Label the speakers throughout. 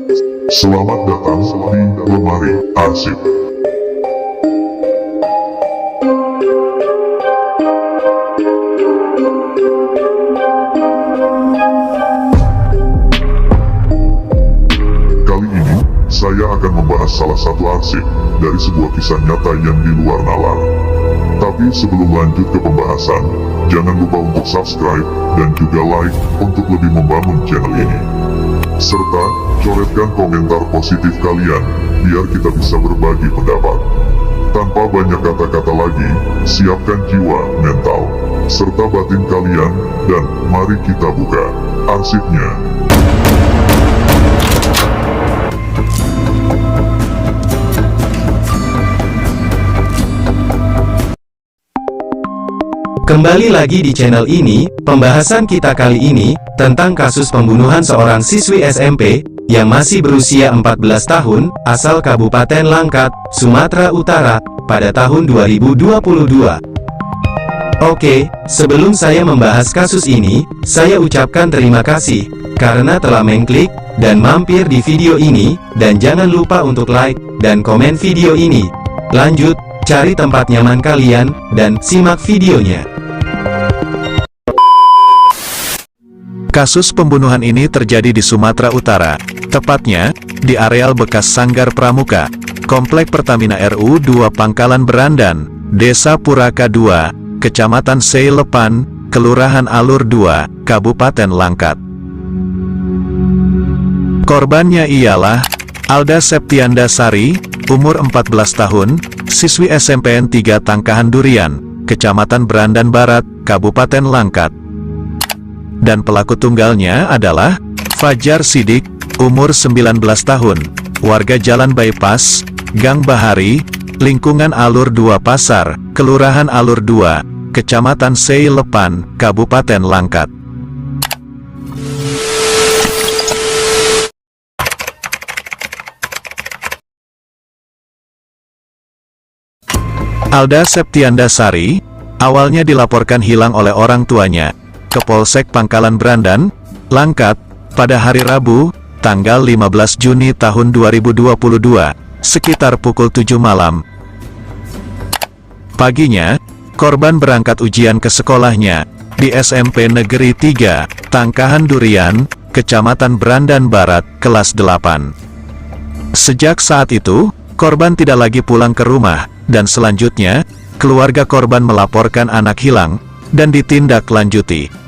Speaker 1: Selamat datang di Lemari Arsip. Kali ini, saya akan membahas salah satu arsip dari sebuah kisah nyata yang di luar nalar. Tapi sebelum lanjut ke pembahasan, jangan lupa untuk subscribe dan juga like untuk lebih membangun channel ini. Serta coretkan komentar positif kalian, biar kita bisa berbagi pendapat. Tanpa banyak kata-kata lagi, siapkan jiwa, mental, serta batin kalian, dan mari kita buka arsipnya.
Speaker 2: Kembali lagi di channel ini, pembahasan kita kali ini, tentang kasus pembunuhan seorang siswi SMP, yang masih berusia 14 tahun, asal Kabupaten Langkat, Sumatera Utara, pada tahun 2022. Oke, sebelum saya membahas kasus ini, saya ucapkan terima kasih, karena telah mengklik, dan mampir di video ini, dan jangan lupa untuk like, dan komen video ini. Lanjut, cari tempat nyaman kalian, dan simak videonya.
Speaker 3: Kasus pembunuhan ini terjadi di Sumatera Utara, tepatnya di areal bekas Sanggar Pramuka, Komplek Pertamina RU2 Pangkalan Berandan, Desa Puraka 2, Kecamatan Seilepan, Kelurahan Alur 2, Kabupaten Langkat. Korbannya ialah Alda Septianda Sari, umur 14 tahun, siswi SMPN 3 Tangkahan Durian, Kecamatan Berandan Barat, Kabupaten Langkat. Dan pelaku tunggalnya adalah Fajar Sidik, umur 19 tahun, warga Jalan Bypass, Gang Bahari, lingkungan Alur 2 Pasar, Kelurahan Alur 2, Kecamatan Seilepan, Kabupaten Langkat. Alda Septianda Sari, awalnya dilaporkan hilang oleh orang tuanya ke Polsek Pangkalan Berandan, Langkat, pada hari Rabu, tanggal 15 Juni tahun 2022, sekitar pukul 7 malam. Paginya, korban berangkat ujian ke sekolahnya, di SMP Negeri 3, Tangkahan Durian, Kecamatan Berandan Barat, kelas 8. Sejak saat itu, korban tidak lagi pulang ke rumah, dan selanjutnya, keluarga korban melaporkan anak hilang, dan ditindaklanjuti.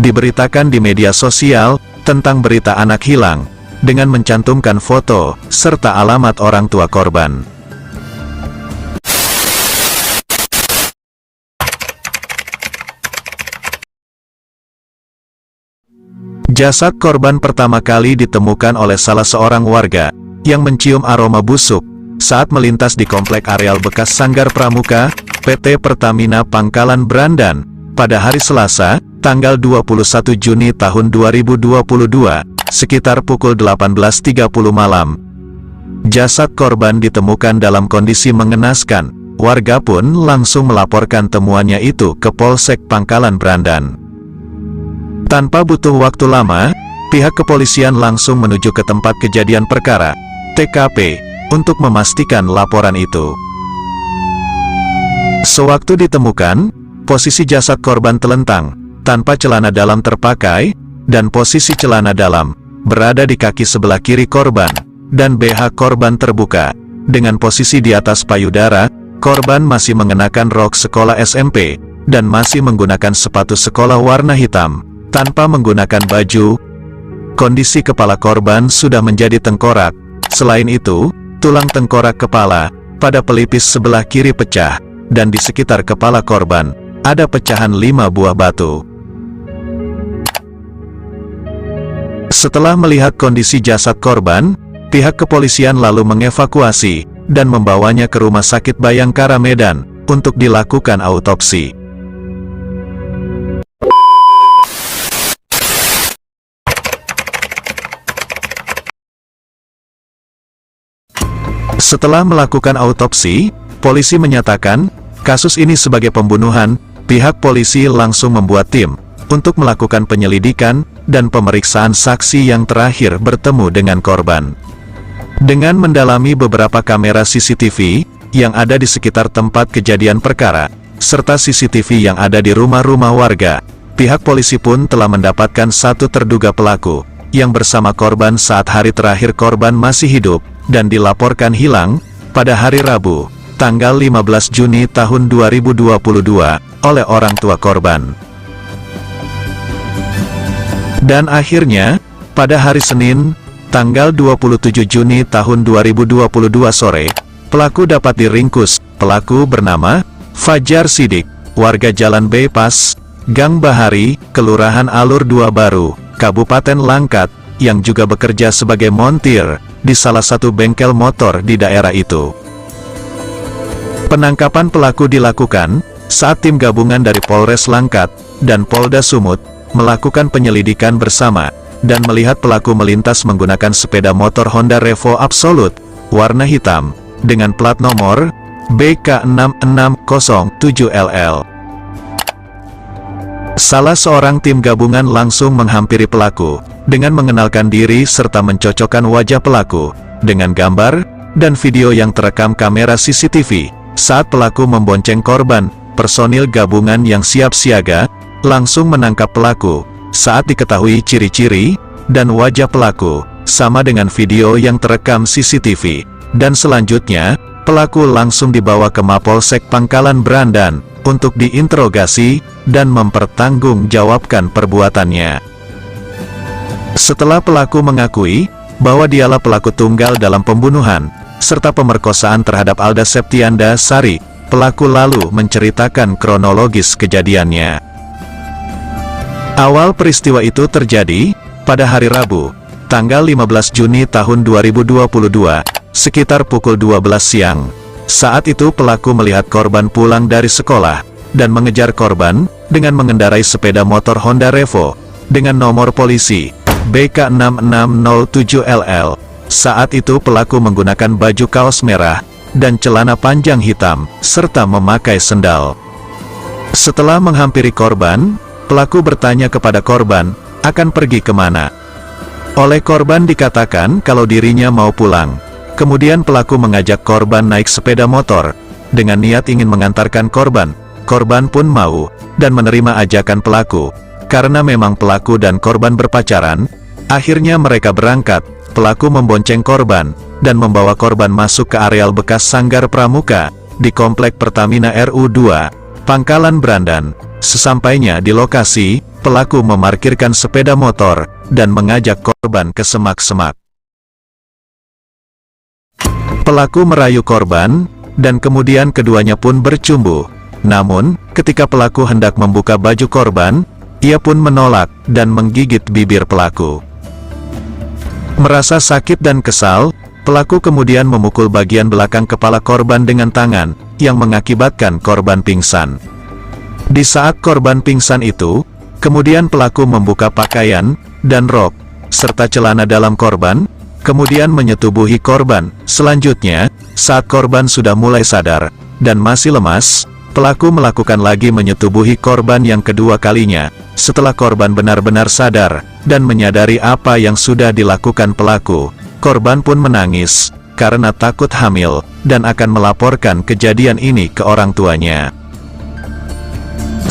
Speaker 3: Diberitakan di media sosial, tentang berita anak hilang, dengan mencantumkan foto, serta alamat orang tua korban. Jasad korban pertama kali ditemukan oleh salah seorang warga, yang mencium aroma busuk, saat melintas di komplek areal bekas Sanggar Pramuka, PT Pertamina Pangkalan Berandan, pada hari Selasa, tanggal 21 Juni tahun 2022, sekitar pukul 18.30 malam. Jasad korban ditemukan dalam kondisi mengenaskan, warga pun langsung melaporkan temuannya itu ke Polsek Pangkalan Berandan. Tanpa butuh waktu lama, pihak kepolisian langsung menuju ke tempat kejadian perkara, TKP, untuk memastikan laporan itu. Sewaktu ditemukan, posisi jasad korban telentang, tanpa celana dalam terpakai, dan posisi celana dalam, berada di kaki sebelah kiri korban, dan BH korban terbuka. Dengan posisi di atas payudara, korban masih mengenakan rok sekolah SMP, dan masih menggunakan sepatu sekolah warna hitam, tanpa menggunakan baju. Kondisi kepala korban sudah menjadi tengkorak. Selain itu, tulang tengkorak kepala, pada pelipis sebelah kiri pecah, dan di sekitar kepala korban, ada pecahan 5 buah batu. Setelah melihat kondisi jasad korban, pihak kepolisian lalu mengevakuasi, dan membawanya ke Rumah Sakit Bayangkara Medan, untuk dilakukan autopsi. Setelah melakukan autopsi, polisi menyatakan, kasus ini sebagai pembunuhan. Pihak polisi langsung membuat tim untuk melakukan penyelidikan dan pemeriksaan saksi yang terakhir bertemu dengan korban. Dengan mendalami beberapa kamera CCTV yang ada di sekitar tempat kejadian perkara, serta CCTV yang ada di rumah-rumah warga, pihak polisi pun telah mendapatkan satu terduga pelaku yang bersama korban saat hari terakhir korban masih hidup dan dilaporkan hilang pada hari Rabu, tanggal 15 Juni tahun 2022 oleh orang tua korban. Dan akhirnya, pada hari Senin, tanggal 27 Juni tahun 2022 sore, pelaku dapat diringkus. Pelaku bernama Fajar Sidik, warga Jalan Bypass, Gang Bahari, Kelurahan Alur 2 Baru, Kabupaten Langkat, yang juga bekerja sebagai montir di salah satu bengkel motor di daerah itu. Penangkapan pelaku dilakukan saat tim gabungan dari Polres Langkat dan Polda Sumut melakukan penyelidikan bersama dan melihat pelaku melintas menggunakan sepeda motor Honda Revo Absolute warna hitam dengan plat nomor BK6607LL. Salah seorang tim gabungan langsung menghampiri pelaku dengan mengenalkan diri serta mencocokkan wajah pelaku dengan gambar dan video yang terekam kamera CCTV. Saat pelaku membonceng korban, personil gabungan yang siap siaga langsung menangkap pelaku saat diketahui ciri-ciri dan wajah pelaku sama dengan video yang terekam CCTV, dan selanjutnya pelaku langsung dibawa ke Mapolsek Pangkalan Brandan untuk diinterogasi dan mempertanggungjawabkan perbuatannya. Setelah pelaku mengakui bahwa dialah pelaku tunggal dalam pembunuhan serta pemerkosaan terhadap Alda Septianda Sari, pelaku lalu menceritakan kronologis kejadiannya. Awal peristiwa itu terjadi pada hari Rabu, tanggal 15 Juni tahun 2022, sekitar pukul 12 siang. Saat itu pelaku melihat korban pulang dari sekolah dan mengejar korban dengan mengendarai sepeda motor Honda Revo dengan nomor polisi BK6607LL. Saat itu pelaku menggunakan baju kaos merah dan celana panjang hitam serta memakai sendal. Setelah menghampiri korban, pelaku bertanya kepada korban, akan pergi kemana? Oleh korban dikatakan kalau dirinya mau pulang. Kemudian pelaku mengajak korban naik sepeda motor, dengan niat ingin mengantarkan korban. Korban pun mau, dan menerima ajakan pelaku. Karena memang pelaku dan korban berpacaran, akhirnya mereka berangkat. Pelaku membonceng korban, dan membawa korban masuk ke areal bekas Sanggar Pramuka, di Komplek Pertamina RU2, Pangkalan Brandan. Sesampainya di lokasi, pelaku memarkirkan sepeda motor dan mengajak korban ke semak-semak. Pelaku merayu korban, dan kemudian keduanya pun bercumbu. Namun, ketika pelaku hendak membuka baju korban, ia pun menolak dan menggigit bibir pelaku. Merasa sakit dan kesal, pelaku kemudian memukul bagian belakang kepala korban dengan tangan, yang mengakibatkan korban pingsan. Di saat korban pingsan itu, kemudian pelaku membuka pakaian dan rok serta celana dalam korban, kemudian menyetubuhi korban. Selanjutnya, saat korban sudah mulai sadar dan masih lemas, pelaku melakukan lagi menyetubuhi korban yang kedua kalinya. Setelah korban benar-benar sadar dan menyadari apa yang sudah dilakukan pelaku, korban pun menangis karena takut hamil dan akan melaporkan kejadian ini ke orang tuanya.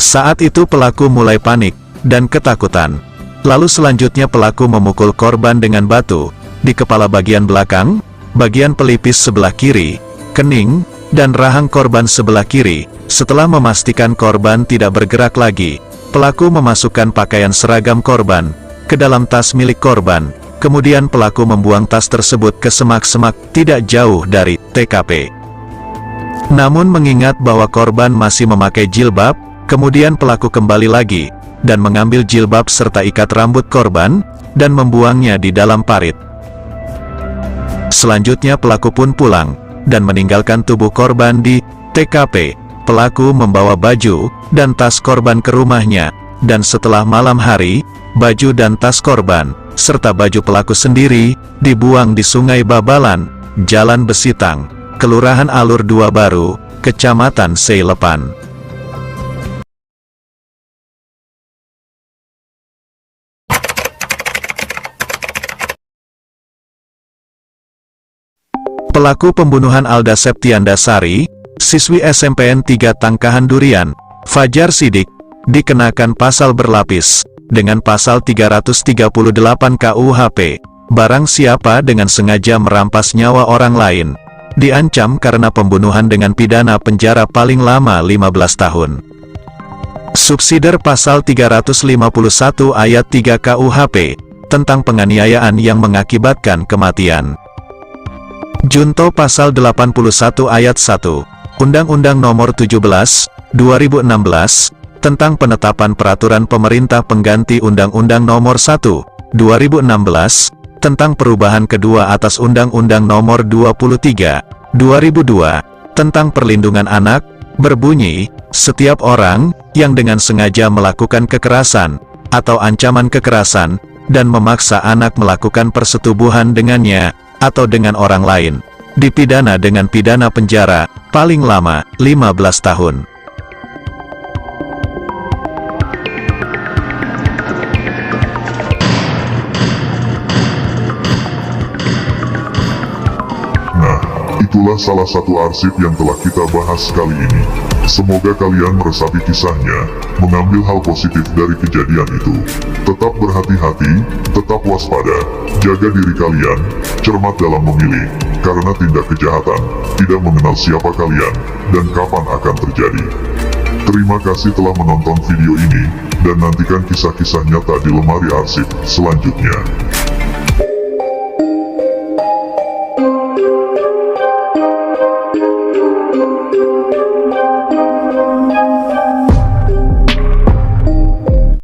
Speaker 3: Saat itu pelaku mulai panik dan ketakutan. Lalu selanjutnya pelaku memukul korban dengan batu di kepala bagian belakang, bagian pelipis sebelah kiri, kening, dan rahang korban sebelah kiri. Setelah memastikan korban tidak bergerak lagi, pelaku memasukkan pakaian seragam korban ke dalam tas milik korban. Kemudian pelaku membuang tas tersebut ke semak-semak tidak jauh dari TKP. Namun mengingat bahwa korban masih memakai jilbab, kemudian pelaku kembali lagi dan mengambil jilbab serta ikat rambut korban dan membuangnya di dalam parit. Selanjutnya pelaku pun pulang dan meninggalkan tubuh korban di TKP. Pelaku membawa baju dan tas korban ke rumahnya, dan setelah malam hari, baju dan tas korban serta baju pelaku sendiri dibuang di Sungai Babalan, Jalan Besitang, Kelurahan Alur 2 Baru, Kecamatan Seilepan. Pelaku pembunuhan Alda Septiandasari, siswi SMPN 3 Tangkahan Durian, Fajar Sidik, dikenakan pasal berlapis, dengan pasal 338 KUHP, barang siapa dengan sengaja merampas nyawa orang lain, diancam karena pembunuhan dengan pidana penjara paling lama 15 tahun. Subsider pasal 351 ayat 3 KUHP, tentang penganiayaan yang mengakibatkan kematian. Junto pasal 81 ayat 1, Undang-Undang Nomor 17, 2016, tentang penetapan peraturan pemerintah pengganti Undang-Undang Nomor 1, 2016, tentang perubahan kedua atas Undang-Undang Nomor 23, 2002, tentang perlindungan anak, berbunyi, setiap orang yang dengan sengaja melakukan kekerasan, atau ancaman kekerasan, dan memaksa anak melakukan persetubuhan dengannya, atau dengan orang lain, dipidana dengan pidana penjara, paling lama, 15 tahun.
Speaker 1: Nah, itulah salah satu arsip yang telah kita bahas kali ini. Semoga kalian meresapi kisahnya, mengambil hal positif dari kejadian itu. Tetap berhati-hati, tetap waspada, jaga diri kalian, cermat dalam memilih, karena tindak kejahatan tidak mengenal siapa kalian, dan kapan akan terjadi. Terima kasih telah menonton video ini, dan nantikan kisah-kisah nyata di lemari arsip selanjutnya.